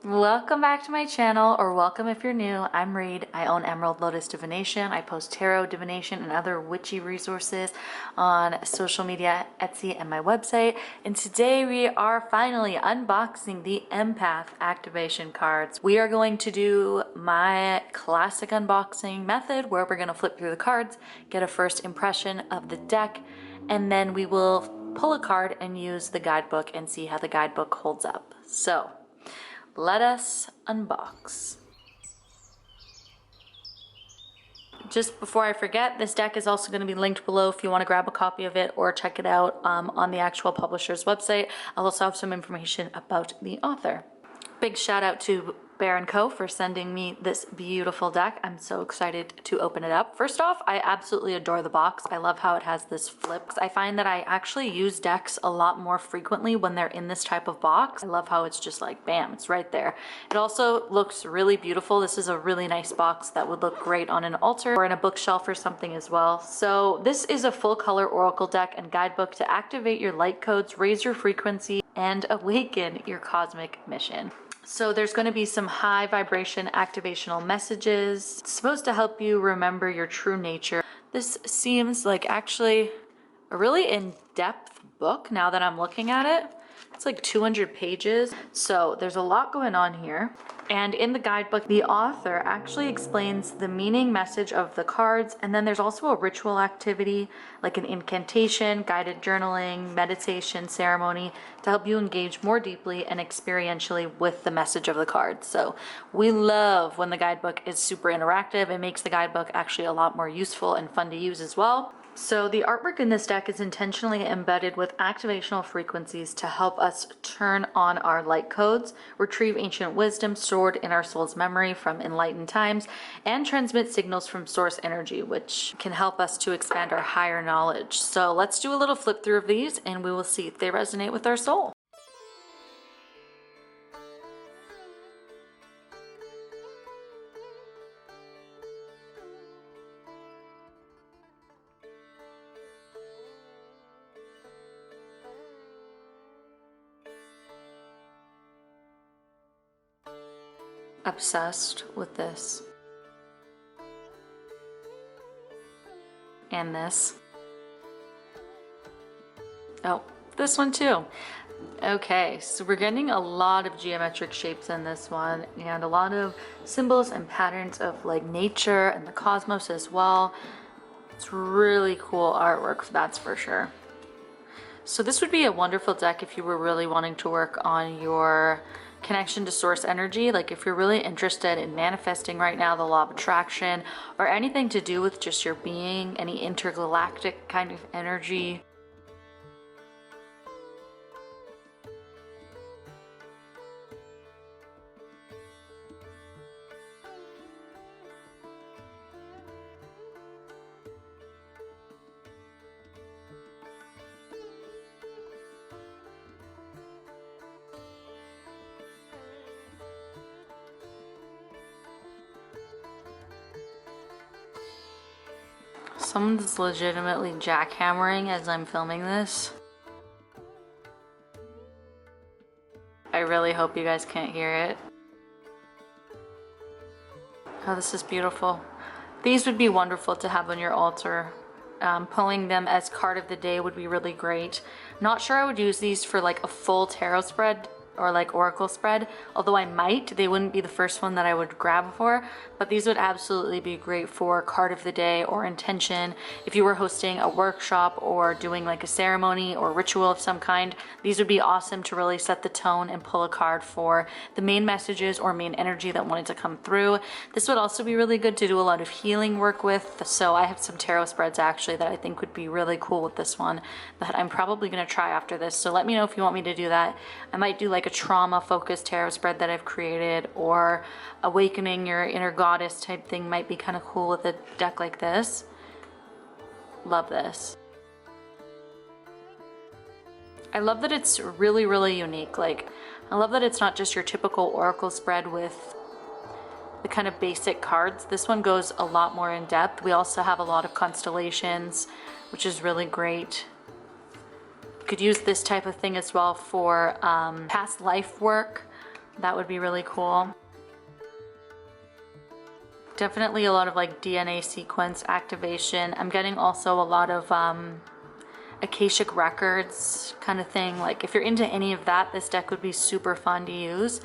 Welcome back to my channel, or welcome if you're new. I'm Reed. I own Emerald Lotus Divination. I post tarot, divination, and other witchy resources on social media, Etsy, and my website. And today we are finally unboxing the Empath activation cards. We are going to do my classic unboxing method where we're going to flip through the cards, get a first impression of the deck, and then we will pull a card and use the guidebook and see how the guidebook holds up. So let us unbox. Just before I forget, this deck is also going to be linked below if you want to grab a copy of it or check it out on the actual publisher's website. I'll also have some information about the author. Big shout out to Bear & Co. for sending me this beautiful deck. I'm so excited to open it up. First off, I absolutely adore the box. I love how it has this flip. I find that I actually use decks a lot more frequently when they're in this type of box. I love how it's just like, bam, it's right there. It also looks really beautiful. This is a really nice box that would look great on an altar or in a bookshelf or something as well. So this is a full color oracle deck and guidebook to activate your light codes, raise your frequency, and awaken your cosmic mission. So there's going to be some high vibration activational messages. It's supposed to help you remember your true nature. This seems like actually a really in-depth book now that I'm looking at it. It's like 200 pages. So there's a lot going on here. And in the guidebook, the author actually explains the meaning message of the cards. And then there's also a ritual activity, like an incantation, guided journaling, meditation, ceremony, to help you engage more deeply and experientially with the message of the cards. So we love when the guidebook is super interactive. It makes the guidebook actually a lot more useful and fun to use as well. So the artwork in this deck is intentionally embedded with activational frequencies to help us turn on our light codes, retrieve ancient wisdom stored in our soul's memory from enlightened times, and transmit signals from source energy, which can help us to expand our higher knowledge. So let's do a little flip through of these and we will see if they resonate with our soul. Obsessed with this and this. Oh, this one too. Okay, so we're getting a lot of geometric shapes in this one and a lot of symbols and patterns of like nature and the cosmos as well. It's really cool artwork, that's for sure. So this would be a wonderful deck if you were really wanting to work on your connection to source energy. Like if you're really interested in manifesting right now, the law of attraction, or anything to do with just your being, any intergalactic kind of energy. Someone's legitimately jackhammering as I'm filming this. I really hope you guys can't hear it. Oh, this is beautiful. These would be wonderful to have on your altar. Pulling them as card of the day would be really great. Not sure I would use these for like a full tarot spread or like oracle spread, although I might. They wouldn't be the first one that I would grab for, but these would absolutely be great for card of the day or intention. If you were hosting a workshop or doing like a ceremony or ritual of some kind, these would be awesome to really set the tone and pull a card for the main messages or main energy that wanted to come through. This would also be really good to do a lot of healing work with. So I have some tarot spreads actually that I think would be really cool with this one that I'm probably going to try after this. So let me know if you want me to do that. I might do like a trauma focused tarot spread that I've created, or awakening your inner goddess type thing might be kind of cool with a deck like this. Love this. I love that it's really, really unique. Like, I love that it's not just your typical oracle spread with the kind of basic cards. This one goes a lot more in depth. We also have a lot of constellations, which is really great. Could use this type of thing as well for past life work, That would be really cool. Definitely a lot of like DNA sequence activation. I'm getting also a lot of Akashic records kind of thing. Like if you're into any of that, this deck would be super fun to use.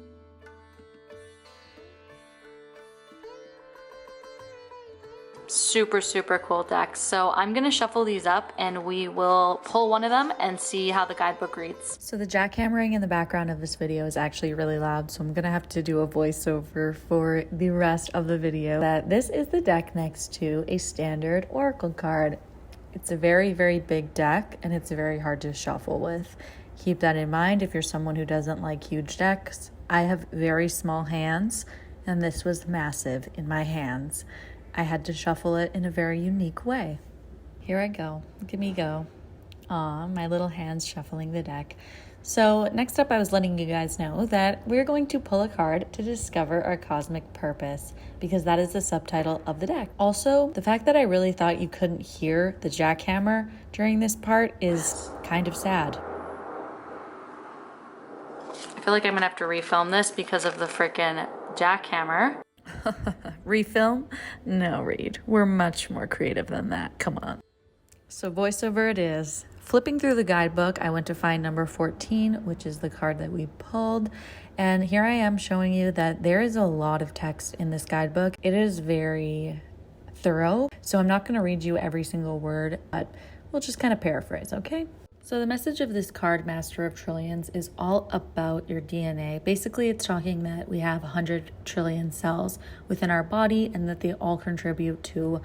Super, super cool decks. So I'm gonna shuffle these up and we will pull one of them and see how the guidebook reads. So the jackhammering in the background of this video is actually really loud, so I'm gonna have to do a voiceover for the rest of the video. That this is the deck next to a standard oracle card. It's a very, very big deck and it's very hard to shuffle with. Keep that in mind if you're someone who doesn't like huge decks. I have very small hands and this was massive in my hands. I had to shuffle it in a very unique way. Here I go. Look at me go. Aw, my little hands shuffling the deck. So next up, I was letting you guys know that we're going to pull a card to discover our cosmic purpose, because that is the subtitle of the deck. Also, the fact that I really thought you couldn't hear the jackhammer during this part is kind of sad. I feel like I'm gonna have to refilm this because of the frickin' jackhammer. Refilm? No, Reed. We're much more creative than that. Come on. So voiceover it is. Flipping through the guidebook, I went to find number 14, which is the card that we pulled. And here I am showing you that there is a lot of text in this guidebook. It is very thorough. So I'm not going to read you every single word, but we'll just kind of paraphrase, okay? So the message of this card, Master of Trillions, is all about your DNA. Basically, it's talking that we have 100 trillion cells within our body and that they all contribute to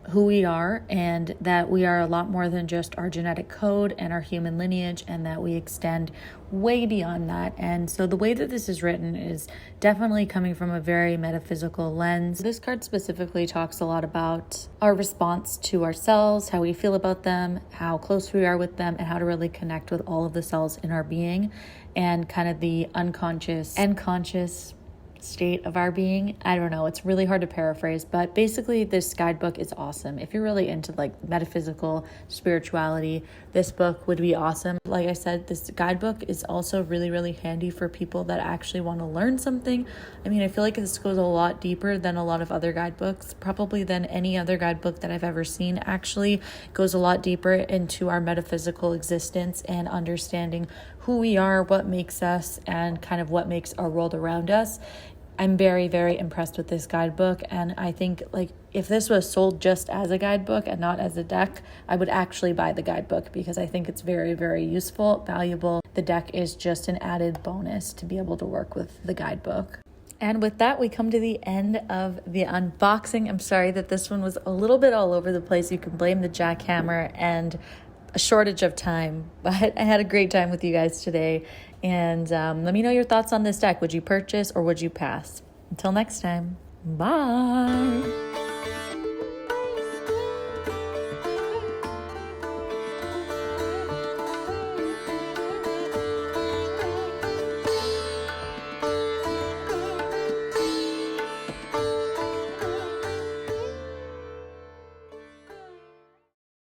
who we are, and that we are a lot more than just our genetic code and our human lineage, and that we extend way beyond that. And so the way that this is written is definitely coming from a very metaphysical lens. This card specifically talks a lot about our response to our cells, how we feel about them, how close we are with them, and how to really connect with all of the cells in our being, and kind of the unconscious and conscious state of our being. I don't know, it's really hard to paraphrase, but basically this guidebook is awesome. If you're really into like metaphysical spirituality, this book would be awesome. Like I said, this guidebook is also really, really handy for people that actually want to learn something. I mean, I feel like this goes a lot deeper than a lot of other guidebooks, probably than any other guidebook that I've ever seen. Actually goes a lot deeper into our metaphysical existence and understanding who we are, what makes us, and kind of what makes our world around us. I'm very, very impressed with this guidebook, and I think like if this was sold just as a guidebook and not as a deck, I would actually buy the guidebook because I think it's very, very useful, valuable. The deck is just an added bonus to be able to work with the guidebook. And with that, we come to the end of the unboxing. I'm sorry that this one was a little bit all over the place. You can blame the jackhammer and a shortage of time, but I had a great time with you guys today. And let me know your thoughts on this deck. Would you purchase or would you pass? Until next time, bye.